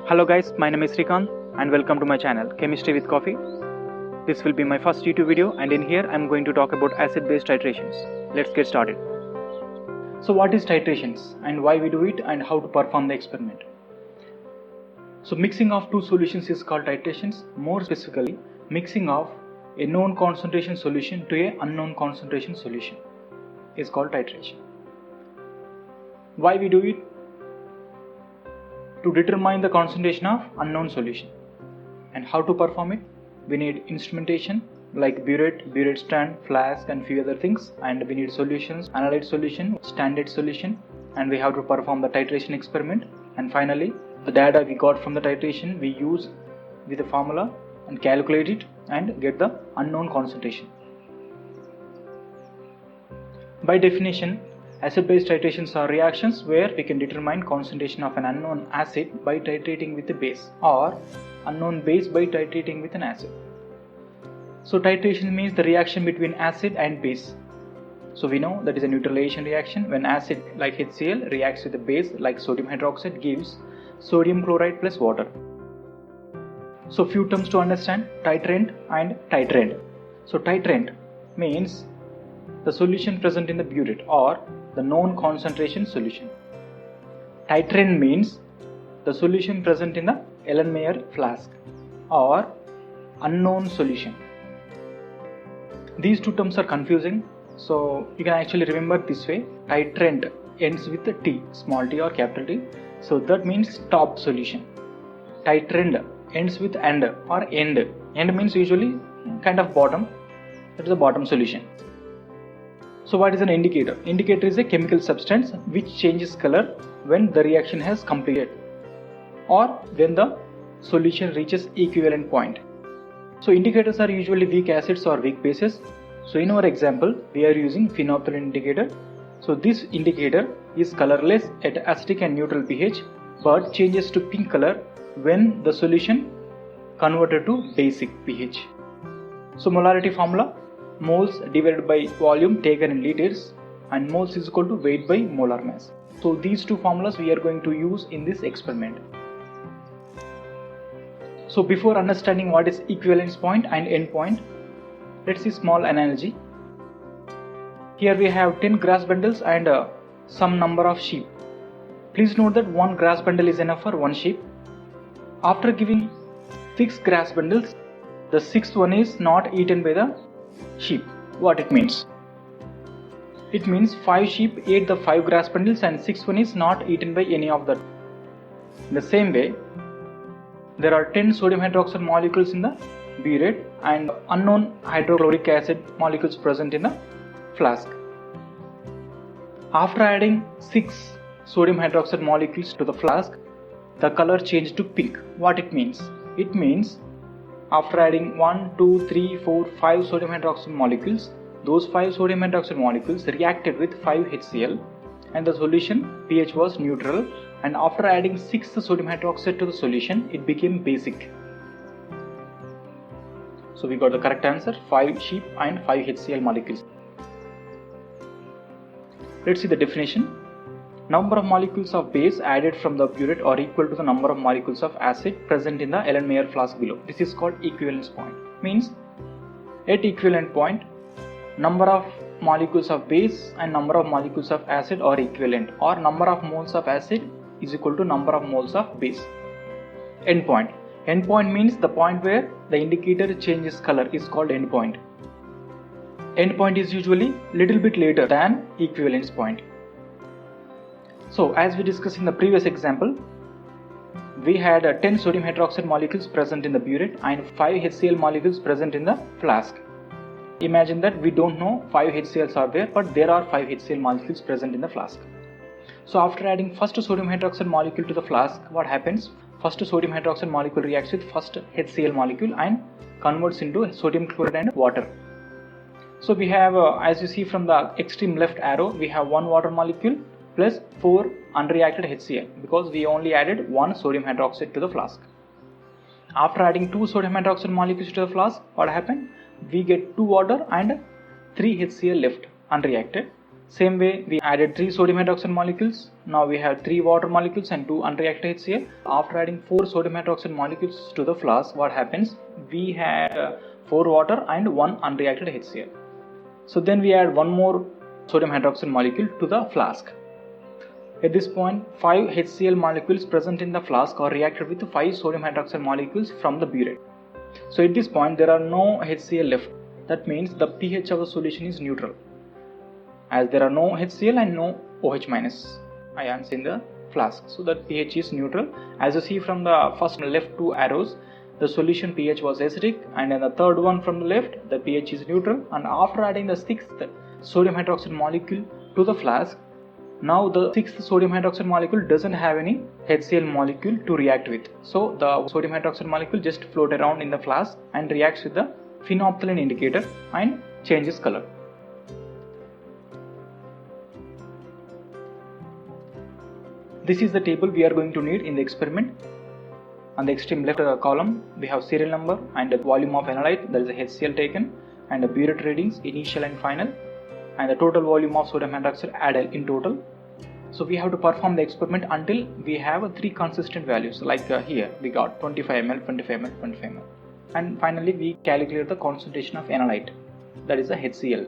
Hello guys, my name is Srikanth and welcome to my channel Chemistry with Coffee. This will be my first YouTube video and in here I am going to talk about acid base titrations. Let's get started. So what is titrations and why we do it and how to perform the experiment? So mixing of two solutions is called titrations. More specifically, mixing of a known concentration solution to a unknown concentration solution is called titration. Why we do it? To determine the concentration of unknown solution. And how to perform it? We need instrumentation like burette stand, flask and few other things, and we need solutions, analyte solution, standard solution, and we have to perform the titration experiment. And finally, the data we got from the titration we use with the formula and calculate it and get the unknown concentration. By definition, acid-base titrations are reactions where we can determine concentration of an unknown acid by titrating with a base, or unknown base by titrating with an acid. So titration means the reaction between acid and base. So we know that is a neutralization reaction when acid like HCl reacts with a base like sodium hydroxide gives sodium chloride plus water. So few terms to understand: titrant and titranT. So titrant means the solution present in the burette or the known concentration solution. titranT means the solution present in the Erlenmeyer flask or unknown solution. These two terms are confusing, so you can actually remember this way. titrant ends with a T, small t or capital T, so that means top solution. titrand ends with and or end. End means usually kind of bottom, that is the bottom solution. So what is an indicator? Indicator is a chemical substance which changes color when the reaction has completed or when the solution reaches equivalent point. So indicators are usually weak acids or weak bases. So in our example, we are using phenolphthalein indicator. So this indicator is colorless at acidic and neutral pH but changes to pink color when the solution converted to basic pH. So molarity formula: moles divided by volume taken in liters, and moles is equal to weight by molar mass. So these two formulas we are going to use in this experiment. So before understanding what is equivalence point and end point, let's see small analogy. Here we have 10 grass bundles and some number of sheep. Please note that one grass bundle is enough for one sheep. After giving 6 grass bundles, the sixth one is not eaten by the sheep. What it means? It means 5 sheep ate the 5 grass bundles and 6th one is not eaten by any of them. In the same way, there are 10 sodium hydroxide molecules in the burette and unknown hydrochloric acid molecules present in the flask. After adding 6 sodium hydroxide molecules to the flask, the color changed to pink. What it means? It means after adding 1, 2, 3, 4, 5 sodium hydroxide molecules, those 5 sodium hydroxide molecules reacted with 5 HCl and the solution pH was neutral, and after adding 6 sodium hydroxide to the solution, it became basic. So we got the correct answer: 5 sheep and 5 HCl molecules. Let's see the definition. Number of molecules of base added from the burette are equal to the number of molecules of acid present in the Erlenmeyer flask below. This is called equivalence point. Means at equivalent point, number of molecules of base and number of molecules of acid are equivalent, or number of moles of acid is equal to number of moles of base. Endpoint. Endpoint means the point where the indicator changes color is called endpoint. Endpoint is usually little bit later than equivalence point. So as we discussed in the previous example, we had 10 sodium hydroxide molecules present in the burette and 5 HCl molecules present in the flask. Imagine that we don't know 5 HCls are there, but there are 5 HCl molecules present in the flask. So after adding first sodium hydroxide molecule to the flask, what happens? First sodium hydroxide molecule reacts with first HCl molecule and converts into sodium chloride and water. So we have, as you see from the extreme left arrow, we have one water molecule plus 4 unreacted HCl because we only added 1 sodium hydroxide to the flask. After adding 2 sodium hydroxide molecules to the flask, what happened? We get 2 water and 3 HCl left unreacted. Same way, we added 3 sodium hydroxide molecules. Now we have 3 water molecules and 2 unreacted HCl. After adding 4 sodium hydroxide molecules to the flask, what happens? We had 4 water and 1 unreacted HCl. So then we add 1 more sodium hydroxide molecule to the flask. At this point, 5 HCl molecules present in the flask are reacted with 5 sodium hydroxide molecules from the burette. So at this point, there are no HCl left. That means the pH of the solution is neutral, as there are no HCl and no OH minus ions in the flask. So that pH is neutral. As you see from the first left 2 arrows, the solution pH was acidic, and in the third one from the left, the pH is neutral. And after adding the 6th sodium hydroxide molecule to the flask, now the 6th sodium hydroxide molecule doesn't have any HCl molecule to react with. So the sodium hydroxide molecule just float around in the flask and reacts with the phenolphthalein indicator and changes color. This is the table we are going to need in the experiment. On the extreme left column, we have serial number and the volume of analyte, that is the HCl taken, and the burette readings, initial and final, and the total volume of sodium hydroxide added in total. So we have to perform the experiment until we have 3 consistent values, like here we got 25 ml, 25 ml, 25 ml. And finally we calculate the concentration of analyte, that is the HCl.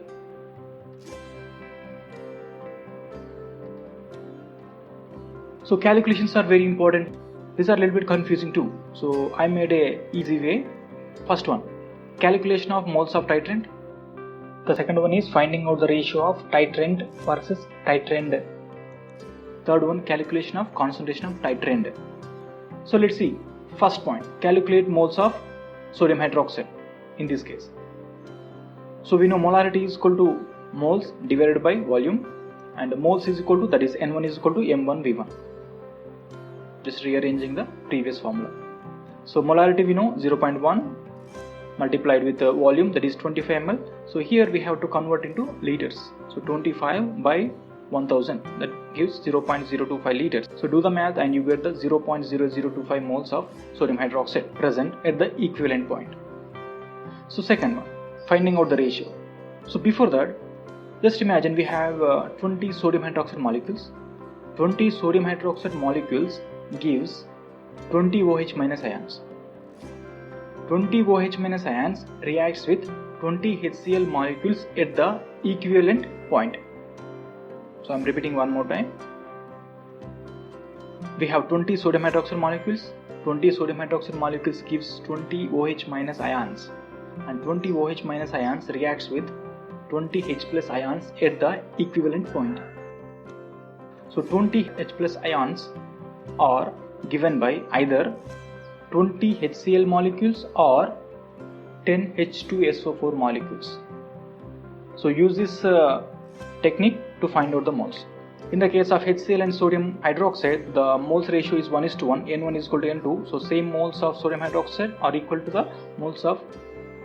So calculations are very important. These are a little bit confusing too. So I made a easy way. First one, calculation of moles of titrant. The second one is finding out the ratio of titranT versus titranD. Third one, calculation of concentration of titranD. So let's see. First point, calculate moles of sodium hydroxide in this case. So we know molarity is equal to moles divided by volume, and moles is equal to, that is N1 is equal to M1V1. Just rearranging the previous formula. So molarity we know 0.1 multiplied with the volume, that is 25 ml. So here we have to convert into liters. So 25 by 1000, that gives 0.025 liters. So do the math and you get the 0.0025 moles of sodium hydroxide present at the equivalent point. So second one, finding out the ratio. So before that, just imagine we have 20 sodium hydroxide molecules. 20 sodium hydroxide molecules gives 20 OH minus ions. 20 OH minus ions reacts with 20 HCl molecules at the equivalent point. So I am repeating one more time. We have 20 sodium hydroxide molecules. 20 sodium hydroxide molecules gives 20 OH minus ions, and 20 OH minus ions reacts with 20 H plus ions at the equivalent point. So 20 H plus ions are given by either 20 HCl molecules or 10 H2SO4 molecules. So use this technique to find out the moles. In the case of HCl and sodium hydroxide, the moles ratio is 1:1, N1 is equal to N2. So same moles of sodium hydroxide are equal to the moles of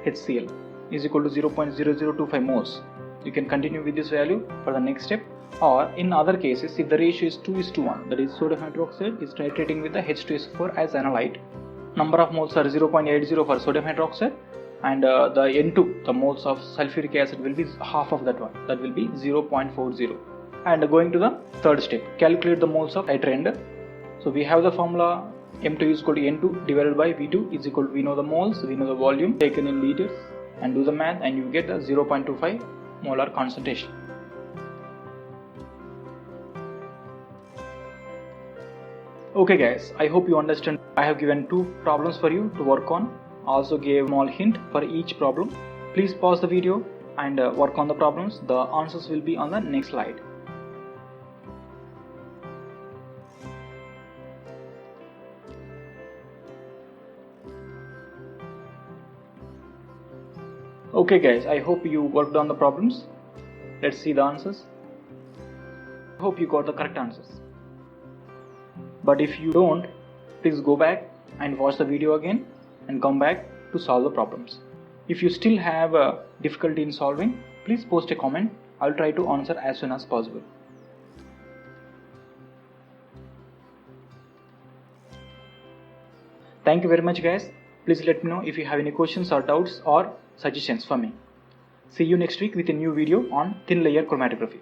HCl, is equal to 0.0025 moles. You can continue with this value for the next step. Or in other cases, if the ratio is 2:1, that is sodium hydroxide is titrating with the H2SO4 as analyte, number of moles are 0.80 for sodium hydroxide, and the N2, the moles of sulfuric acid, will be half of that one, that will be 0.40. And going to the third step, calculate the moles of titranD. So we have the formula M2 is equal to N2 divided by V2 is equal to, we know the moles, we know the volume taken in liters, and do the math and you get the 0.25 molar concentration. Okay guys, I hope you understand. I have given 2 problems for you to work on. Also gave a small hint for each problem. Please pause the video and work on the problems. The answers will be on the next slide. Okay guys, I hope you worked on the problems. Let's see the answers. I hope you got the correct answers. But if you don't, please go back and watch the video again and come back to solve the problems. If you still have difficulty in solving, please post a comment. I'll try to answer as soon as possible. Thank you very much guys. Please let me know if you have any questions or doubts or suggestions for me. See you next week with a new video on thin layer chromatography.